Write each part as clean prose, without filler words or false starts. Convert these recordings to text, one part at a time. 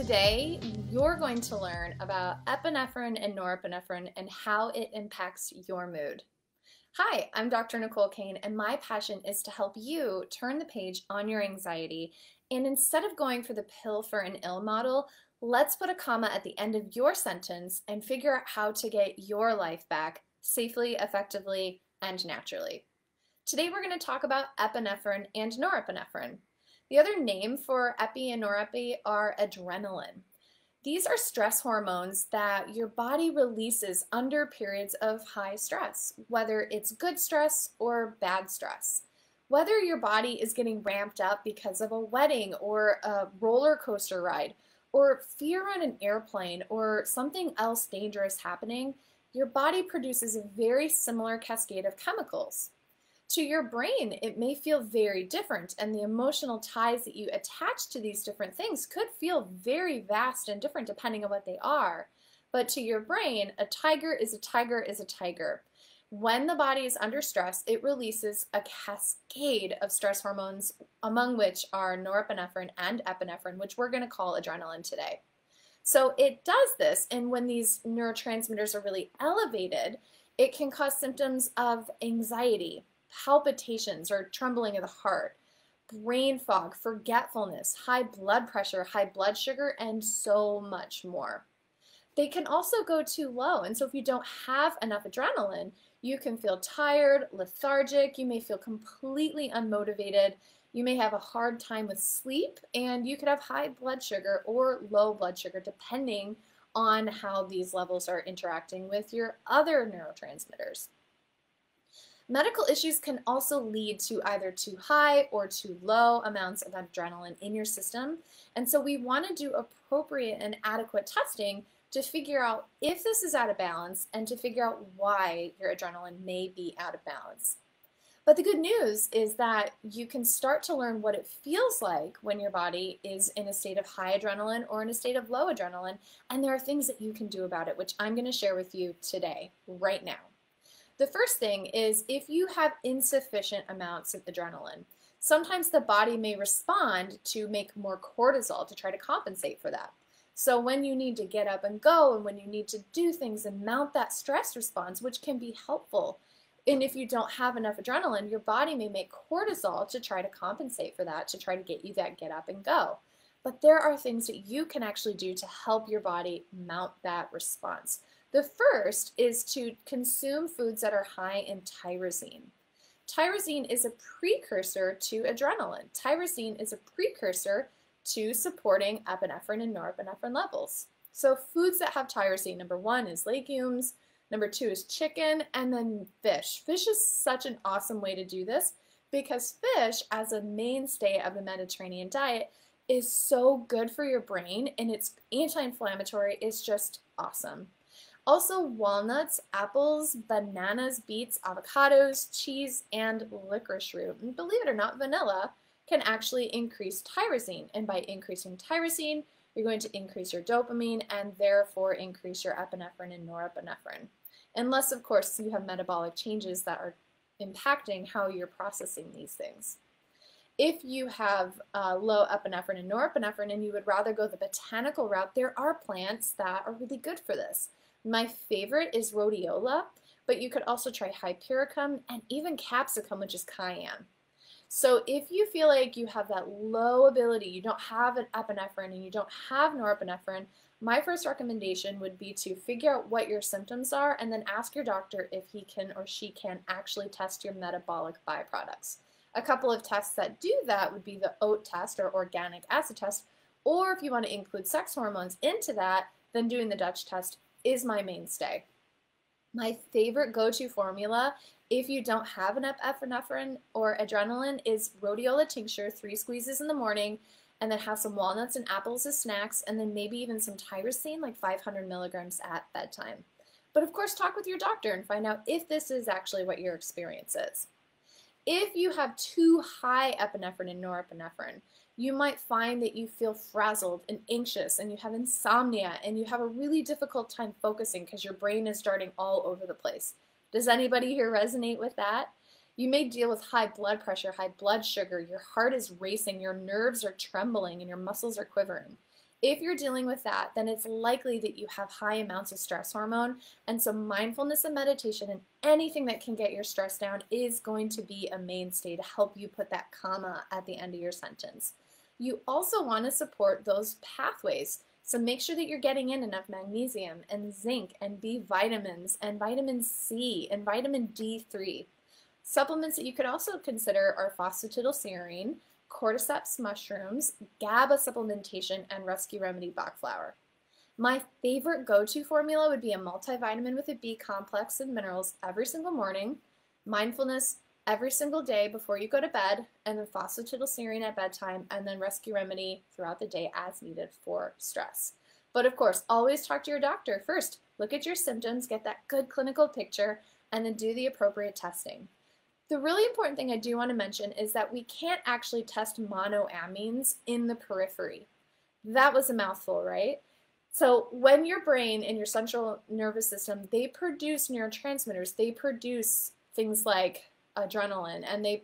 Today, you're going to learn about epinephrine and norepinephrine and how it impacts your mood. Hi, I'm Dr. Nicole Cain, and my passion is to help you turn the page on your anxiety. And instead of going for the pill for an ill model, let's put a comma at the end of your sentence and figure out how to get your life back safely, effectively, and naturally. Today, we're going to talk about epinephrine and norepinephrine. The other name for epi and norepi are adrenaline. These are stress hormones that your body releases under periods of high stress, whether it's good stress or bad stress. Whether your body is getting ramped up because of a wedding or a roller coaster ride, or fear on an airplane, or something else dangerous happening, your body produces a very similar cascade of chemicals. To your brain, it may feel very different, and the emotional ties that you attach to these different things could feel very vast and different depending on what they are. But to your brain, a tiger is a tiger is a tiger. When the body is under stress, it releases a cascade of stress hormones, among which are norepinephrine and epinephrine, which we're going to call adrenaline today. So it does this, and when these neurotransmitters are really elevated, it can cause symptoms of anxiety, palpitations or trembling of the heart, brain fog, forgetfulness, high blood pressure, high blood sugar, and so much more. They can also go too low, and so if you don't have enough adrenaline, you can feel tired, lethargic, you may feel completely unmotivated, you may have a hard time with sleep, and you could have high blood sugar or low blood sugar depending on how these levels are interacting with your other neurotransmitters. Medical issues can also lead to either too high or too low amounts of adrenaline in your system, and so we want to do appropriate and adequate testing to figure out if this is out of balance and to figure out why your adrenaline may be out of balance. But the good news is that you can start to learn what it feels like when your body is in a state of high adrenaline or in a state of low adrenaline, and there are things that you can do about it, which I'm going to share with you today, right now. The first thing is if you have insufficient amounts of adrenaline, sometimes the body may respond to make more cortisol to try to compensate for that. So when you need to get up and go and when you need to do things and mount that stress response, which can be helpful, and if you don't have enough adrenaline, your body may make cortisol to try to compensate for that, to try to get you that get up and go. But there are things that you can actually do to help your body mount that response. The first is to consume foods that are high in tyrosine. Tyrosine is a precursor to adrenaline. Tyrosine is a precursor to supporting epinephrine and norepinephrine levels. So foods that have tyrosine, number one is legumes, number two is chicken, and then fish. Fish is such an awesome way to do this because fish, as a mainstay of the Mediterranean diet, is so good for your brain, and it's anti-inflammatory. It's just awesome. Also, walnuts, apples, bananas, beets, avocados, cheese, and licorice root, and believe it or not, vanilla can actually increase tyrosine. And by increasing tyrosine, you're going to increase your dopamine and therefore increase your epinephrine and norepinephrine. Unless, of course, you have metabolic changes that are impacting how you're processing these things. If you have low epinephrine and norepinephrine and you would rather go the botanical route, there are plants that are really good for this. My favorite is rhodiola, but you could also try hypericum and even capsicum, which is cayenne. So if you feel like you have that low ability, you don't have an epinephrine and you don't have norepinephrine, my first recommendation would be to figure out what your symptoms are and then ask your doctor if he can or she can actually test your metabolic byproducts. A couple of tests that do that would be the OAT test or organic acid test, or if you want to include sex hormones into that, then doing the Dutch test is my mainstay. My favorite go-to formula, if you don't have enough epinephrine or adrenaline, is rhodiola tincture, 3 squeezes in the morning, and then have some walnuts and apples as snacks, and then maybe even some tyrosine, like 500 milligrams at bedtime. But of course, talk with your doctor and find out if this is actually what your experience is. If you have too high epinephrine and norepinephrine, you might find that you feel frazzled and anxious and you have insomnia and you have a really difficult time focusing because your brain is darting all over the place. Does anybody here resonate with that? You may deal with high blood pressure, high blood sugar, your heart is racing, your nerves are trembling, and your muscles are quivering. If you're dealing with that, then it's likely that you have high amounts of stress hormone, and so mindfulness and meditation and anything that can get your stress down is going to be a mainstay to help you put that comma at the end of your sentence. You also want to support those pathways. So make sure that you're getting in enough magnesium and zinc and B vitamins and vitamin C and vitamin D3. Supplements that you could also consider are phosphatidylserine, cordyceps mushrooms, GABA supplementation, and Rescue Remedy Bach flower. My favorite go-to formula would be a multivitamin with a B complex and minerals every single morning, mindfulness every single day before you go to bed, and then phosphatidylserine at bedtime, and then Rescue Remedy throughout the day as needed for stress. But of course, always talk to your doctor first. Look at your symptoms, get that good clinical picture, and then do the appropriate testing. The really important thing I do want to mention is that we can't actually test monoamines in the periphery. That was a mouthful, right? So when your brain and your central nervous system, they produce neurotransmitters, they produce things like adrenaline, and they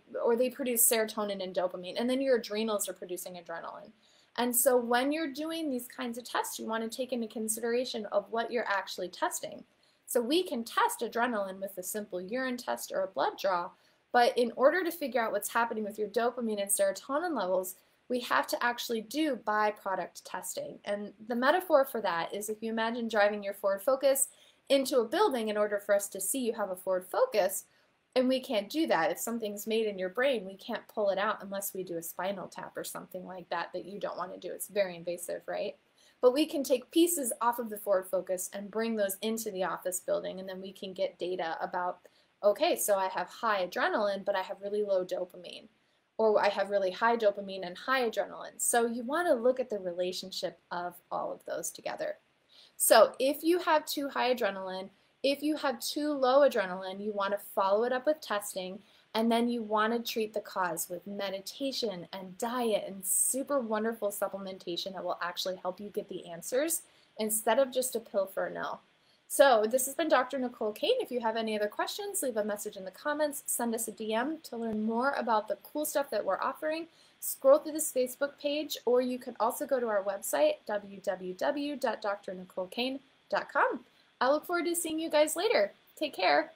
produce serotonin and dopamine, and then your adrenals are producing adrenaline. And so when you're doing these kinds of tests, you want to take into consideration of what you're actually testing. So we can test adrenaline with a simple urine test or a blood draw, but in order to figure out what's happening with your dopamine and serotonin levels, we have to actually do byproduct testing. And the metaphor for that is if you imagine driving your Ford Focus into a building in order for us to see you have a Ford Focus, and we can't do that. If something's made in your brain, we can't pull it out unless we do a spinal tap or something like that you don't want to do. It's very invasive, right? But we can take pieces off of the Ford Focus and bring those into the office building, and then we can get data about, okay, so I have high adrenaline, but I have really low dopamine. Or I have really high dopamine and high adrenaline. So you want to look at the relationship of all of those together. So if you have too high adrenaline, if you have too low adrenaline, you want to follow it up with testing, and then you want to treat the cause with meditation and diet and super wonderful supplementation that will actually help you get the answers instead of just a pill for a no. So this has been Dr. Nicole Cain. If you have any other questions, leave a message in the comments, send us a DM to learn more about the cool stuff that we're offering. Scroll through this Facebook page, or you can also go to our website, www.drnicolecain.com. I look forward to seeing you guys later. Take care.